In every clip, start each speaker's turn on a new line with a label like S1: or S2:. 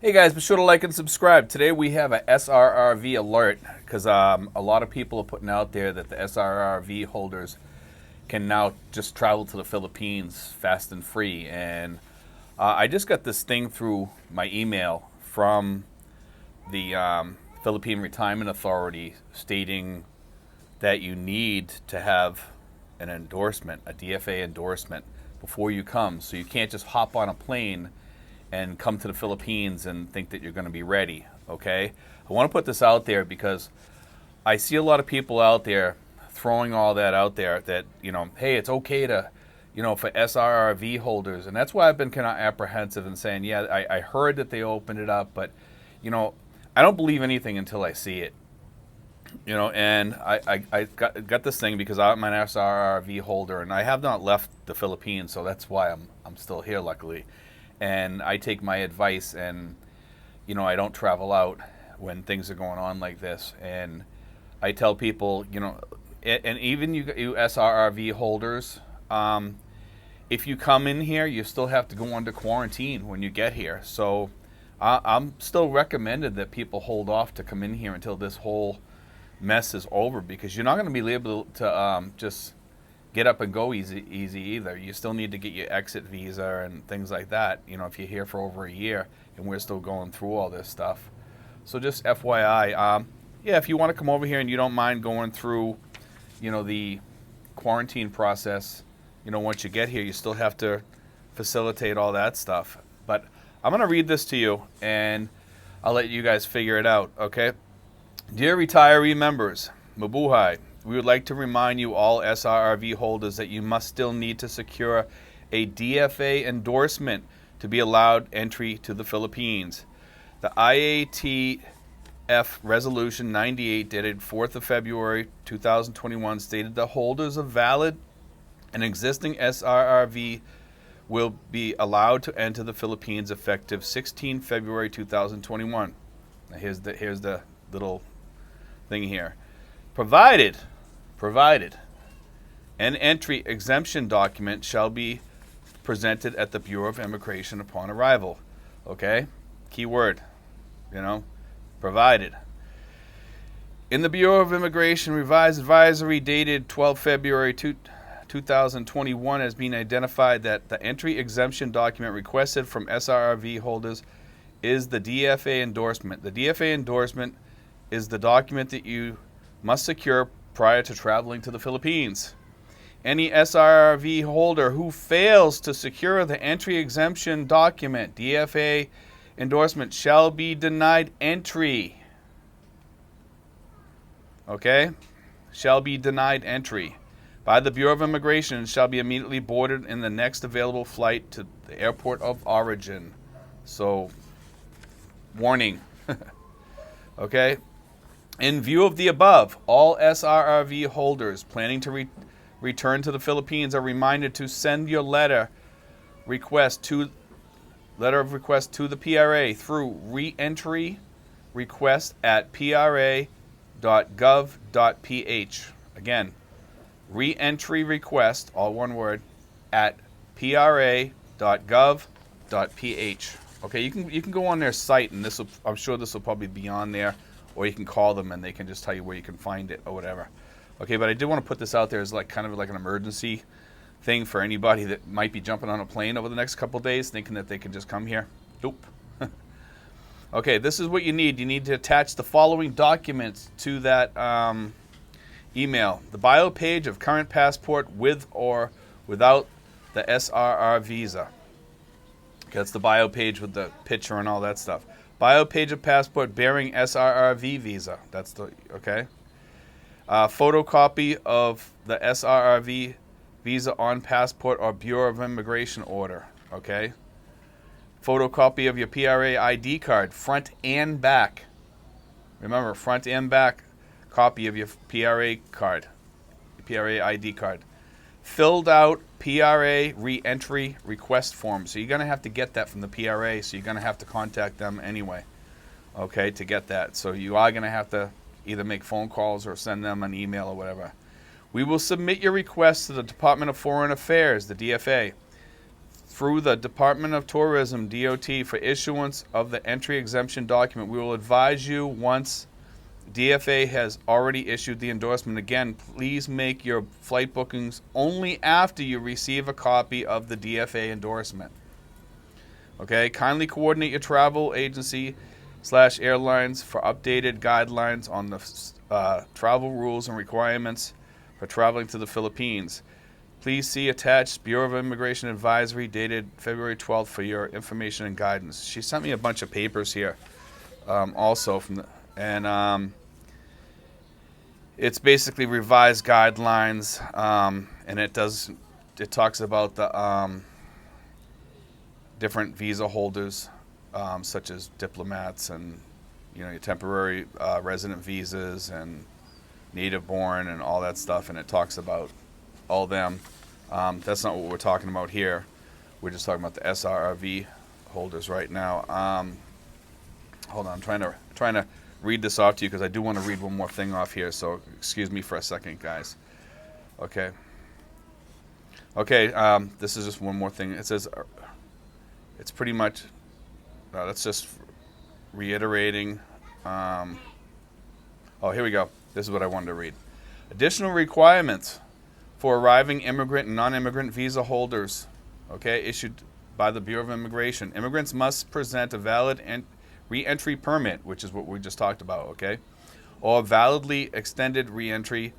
S1: Hey guys, be sure to like and subscribe. Today we have a SRRV alert because a lot of people are putting out there that the SRRV holders can now just travel to the Philippines fast and free. And I just got this thing through my email from the Philippine Retirement Authority stating that you need to have an endorsement, a DFA endorsement, before you come. So you can't just hop on a plane and come to the Philippines and think that you're going to be ready, okay? I want to put this out there because I see a lot of people out there throwing all that out there that, hey, it's okay to, for SRRV holders. And that's why I've been kind of apprehensive and saying, yeah, I heard that they opened it up, but, I don't believe anything until I see it. And I got this thing because I'm an SRRV holder and I have not left the Philippines, so that's why I'm still here, luckily. And I take my advice and, I don't travel out when things are going on like this. And I tell people, and even you SRRV holders, if you come in here, you still have to go under quarantine when you get here. So I'm still recommended that people hold off to come in here until this whole mess is over, because you're not going to be able to just get up and go easy either. You still need to get your exit visa and things like that, if you're here for over a year and we're still going through all this stuff. So just FYI, if you want to come over here and you don't mind going through, the quarantine process, once you get here, you still have to facilitate all that stuff. But I'm going to read this to you and I'll let you guys figure it out, okay? Dear retiree members, mabuhay. We would like to remind you all SRRV holders that you must still need to secure a DFA endorsement to be allowed entry to the Philippines. The IATF Resolution 98 dated 4th of February 2021 stated the holders of valid and existing SRRV will be allowed to enter the Philippines effective 16 February 2021. Now here's the little thing here. Provided an entry exemption document shall be presented at the Bureau of Immigration upon arrival. Okay? Key word, provided. In the Bureau of Immigration revised advisory dated 12 February 2021 has been identified that the entry exemption document requested from SRRV holders is the DFA endorsement. The DFA endorsement is the document that you must secure prior to traveling to the Philippines. Any SRRV holder who fails to secure the entry exemption document, DFA endorsement, shall be denied entry. Okay? Shall be denied entry by the Bureau of Immigration and shall be immediately boarded in the next available flight to the airport of origin. So, warning. Okay? In view of the above, all SRRV holders planning to return to the Philippines are reminded to send your letter of request to the PRA through reentry request at pra.gov.ph. Again, reentry request, all one word, at pra.gov.ph. Okay, you can go on their site, and I'm sure this will probably be on there. Or you can call them and they can just tell you where you can find it or whatever. Okay, but I did want to put this out there as kind of like an emergency thing for anybody that might be jumping on a plane over the next couple of days thinking that they can just come here. Nope. Okay, this is what you need. You need to attach the following documents to that email. The bio page of current passport with or without the SRR visa. Okay, that's the bio page with the picture and all that stuff. Bio page of passport bearing SRRV visa. That's the, okay. Photocopy of the SRRV visa on passport or Bureau of Immigration order. Okay. Photocopy of your PRA ID card, front and back. Remember, front and back copy of your PRA card, PRA ID card. Filled out PRA re-entry request form. So you're going to have to get that from the PRA, so you're going to have to contact them anyway, okay, to get that. So you are going to have to either make phone calls or send them an email or whatever. We will submit your request to the Department of Foreign Affairs, the DFA, through the Department of Tourism, DOT, for issuance of the entry exemption document. We will advise you once DFA has already issued the endorsement. Again, please make your flight bookings only after you receive a copy of the DFA endorsement. Okay, kindly coordinate your travel agency / airlines for updated guidelines on the travel rules and requirements for traveling to the Philippines. Please see attached Bureau of Immigration Advisory dated February 12th for your information and guidance. She sent me a bunch of papers here also from the, and it's basically revised guidelines, and it talks about the different visa holders, such as diplomats and your temporary resident visas and native born and all that stuff, and it talks about all them. That's not what we're talking about here. We're just talking about the SRRV holders right now. Hold on, I'm trying to read this off to you because I do want to read one more thing off here. So excuse me for a second, guys. Okay. This is just one more thing. It says it's pretty much. That's just reiterating. Oh, here we go. This is what I wanted to read. Additional requirements for arriving immigrant and non-immigrant visa holders, issued by the Bureau of Immigration. Immigrants must present a valid re-entry permit, which is what we just talked about, or validly extended re-entry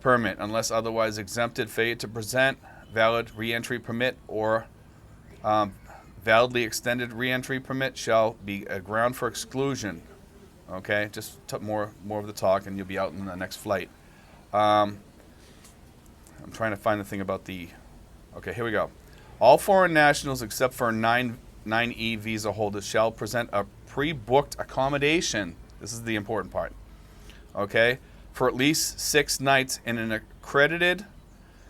S1: permit, unless otherwise exempted. Failure to present valid re-entry permit or validly extended re-entry permit shall be a ground for exclusion. Just more of the talk, and you'll be out in the next flight. I'm trying to find the thing about the. Okay, here we go. All foreign nationals except for 9E visa holders shall present a pre-booked accommodation. This is the important part. For at least 6 nights in an accredited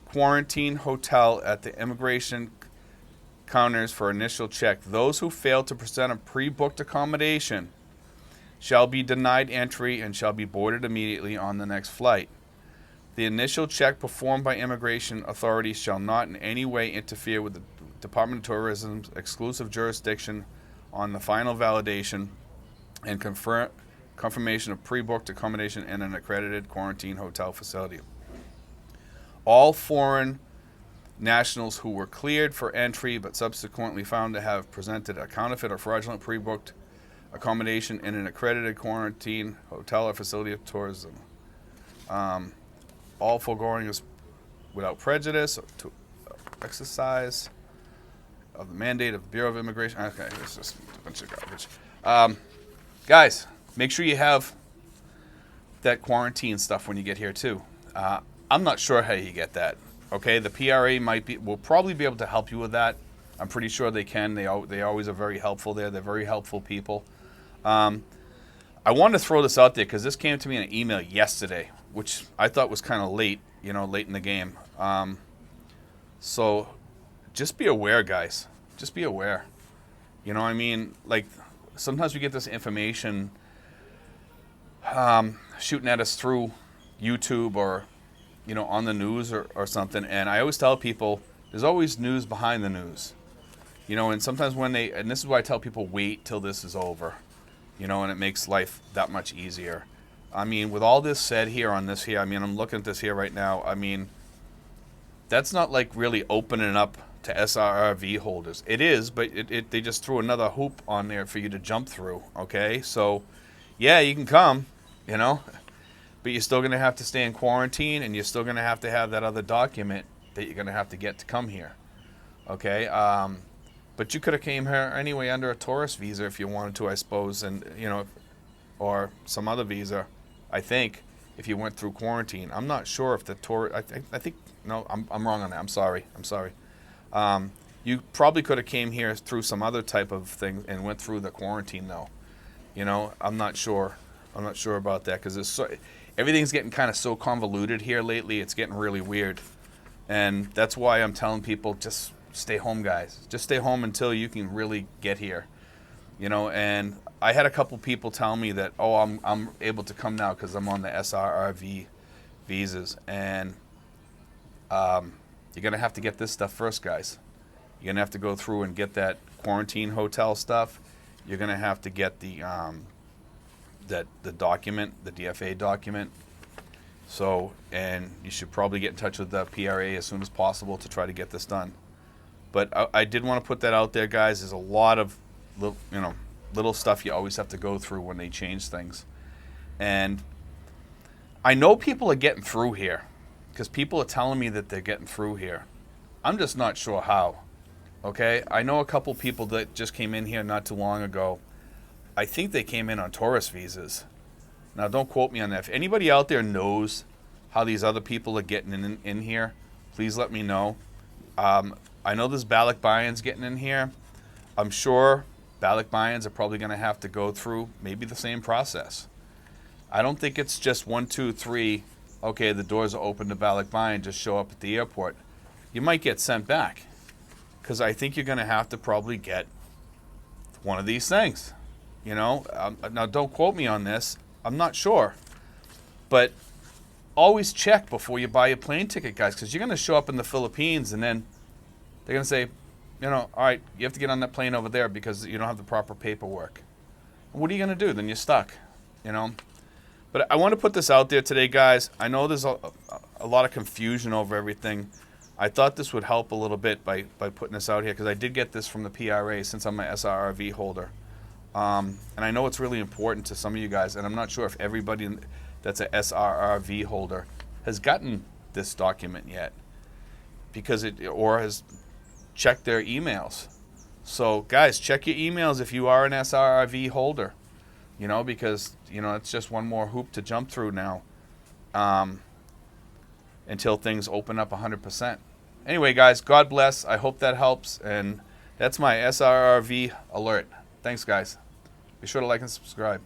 S1: quarantine hotel at the immigration counters for initial check. Those who fail to present a pre-booked accommodation shall be denied entry and shall be boarded immediately on the next flight. The initial check performed by immigration authorities shall not in any way interfere with the Department of Tourism's exclusive jurisdiction on the final validation and confirmation of pre-booked accommodation in an accredited quarantine hotel facility. All foreign nationals who were cleared for entry but subsequently found to have presented a counterfeit or fraudulent pre-booked accommodation in an accredited quarantine hotel or facility of tourism. All foregoing is without prejudice to exercise of the mandate of the Bureau of Immigration. Okay, this is just a bunch of garbage. Guys, make sure you have that quarantine stuff when you get here too. I'm not sure how you get that. The PRA will probably be able to help you with that. I'm pretty sure they can. They always are very helpful there. They're very helpful people. I wanted to throw this out there because this came to me in an email yesterday, which I thought was kind of late, late in the game. So just be aware, guys. Just be aware. Like sometimes we get this information shooting at us through YouTube or, on the news or something. And I always tell people there's always news behind the news. And sometimes and this is why I tell people wait till this is over, and it makes life that much easier. With all this said here on this here, I'm looking at this here right now. That's not like really opening up to SRRV holders. It is, but they just threw another hoop on there for you to jump through. So, yeah, you can come, but you're still going to have to stay in quarantine, and you're still going to have that other document that you're going to have to get to come here. But you could have came here anyway under a tourist visa if you wanted to, I suppose, and or some other visa. I think if you went through quarantine, I'm not sure if the tour. I think no, I'm wrong on that. I'm sorry. You probably could have came here through some other type of thing and went through the quarantine though. I'm not sure. I'm not sure about that because everything's getting kind of so convoluted here lately. It's getting really weird, and that's why I'm telling people just stay home, guys. Just stay home until you can really get here. And I had a couple people tell me that, I'm able to come now because I'm on the SRRV visas, and you're gonna have to get this stuff first, guys. You're gonna have to go through and get that quarantine hotel stuff. You're gonna have to get the document, the DFA document. So, and you should probably get in touch with the PRA as soon as possible to try to get this done. But I did want to put that out there, guys. There's a lot of little stuff you always have to go through when they change things. And I know people are getting through here because people are telling me that they're getting through here. I'm just not sure how. Okay? I know a couple people that just came in here not too long ago. I think they came in on tourist visas. Now, don't quote me on that. If anybody out there knows how these other people are getting in here, please let me know. I know there's Balikbayans getting in here. I'm sure Balikbayans are probably going to have to go through maybe the same process. I don't think it's just 1, 2, 3, okay, the doors are open to Balikbayan, just show up at the airport. You might get sent back because I think you're going to have to probably get one of these things. Now, don't quote me on this. I'm not sure. But always check before you buy a plane ticket, guys, because you're going to show up in the Philippines and then they're going to say, all right, you have to get on that plane over there because you don't have the proper paperwork. What are you going to do? Then you're stuck, But I want to put this out there today, guys. I know there's a lot of confusion over everything. I thought this would help a little bit by putting this out here because I did get this from the PRA since I'm an SRRV holder. And I know it's really important to some of you guys, and I'm not sure if everybody that's a SRRV holder has gotten this document yet because or has checked their emails. So, guys, check your emails if you are an SRRV holder, because, it's just one more hoop to jump through now until things open up 100%. Anyway, guys, God bless. I hope that helps, and that's my SRRV alert. Thanks, guys. Be sure to like and subscribe.